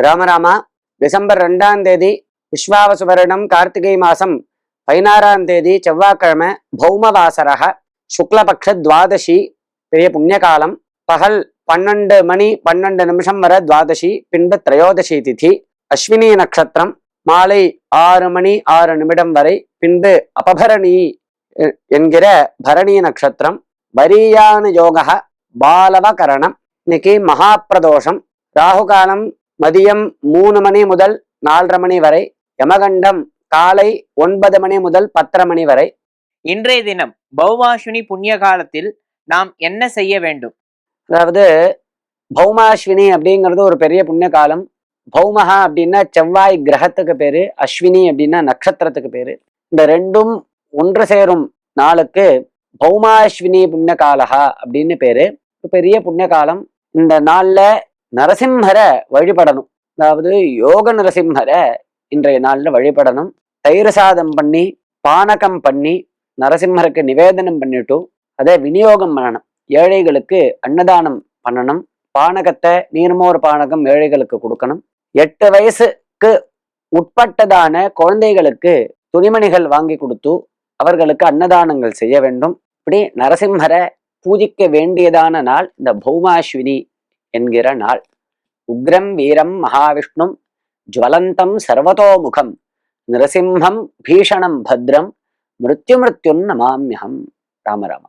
ராமராமா, December 2ஆம் தேதி விஸ்வாவசு வருடம் கார்த்திகை மாசம் 16ஆம் தேதி செவ்வாய்க்கிழமை பௌமவாசரக சுக்லபக்ஷ துவாதசி பெரிய புண்ணியகாலம். பகல் 12 மணி 12 நிமிஷம் வரை துவாதசி, பின்பு திரையோதசி திதி. அஸ்வினி நட்சத்திரம் மாலை 6 மணி 6 நிமிடம் வரை, பின்பு அபபரணி என்கிற பரணி நட்சத்திரம். வரியான யோக பாலவகரணம். இன்னைக்கு மகாபிரதோஷம். ராகுகாலம் மதியம் 3 மணி முதல் 4:30 மணி வரை. யமகண்டம் காலை 9 மணி முதல் 10:30 மணி வரை. இன்றைய தினம் பௌமாஸ்வினி புண்ணிய காலத்தில் நாம் என்ன செய்ய வேண்டும்? அதாவது பௌமாஸ்வினி அப்படிங்கிறது ஒரு பெரிய புண்ணிய காலம். பௌமஹா அப்படின்னா செவ்வாய் கிரகத்துக்கு பேரு, அஸ்வினி அப்படின்னா நட்சத்திரத்துக்கு பேரு. இந்த ரெண்டும் ஒன்று சேரும் நாளுக்கு பௌமாஸ்வினி புண்ணிய காலகா அப்படின்னு பேரு. பெரிய புண்ணிய காலம். இந்த நாள்ல நரசிம்மரை வழிபடணும். அதாவது யோக நரசிம்மரை இன்றைய நாள்ல வழிபடணும். தயிர் சாதம் பண்ணி பானகம் பண்ணி நரசிம்மருக்கு நிவேதனம் பண்ணிட்டு அதை விநியோகம் பண்ணணும். ஏழைகளுக்கு அன்னதானம் பண்ணணும். பானகத்தை நீர்மோர் பானகம் ஏழைகளுக்கு கொடுக்கணும். 8 வயசுக்கு உட்பட்டதான குழந்தைகளுக்கு துணிமணிகள் வாங்கி கொடுத்து அவர்களுக்கு அன்னதானங்கள் செய்ய வேண்டும். இப்படி நரசிம்மரை பூஜிக்க வேண்டியதான நாள் இந்த பௌமாஸ்வினி என்கிற நாள். உக்ரம் வீரம் மகாவிஷ்ணும் ஜ்வலந்தம் சர்வதோமுகம் நிருசிம்ஹம் பீஷணம் பத்ரம் மிருத்யுமிருத்யுன் நமாம்யஹம். ராமராமா.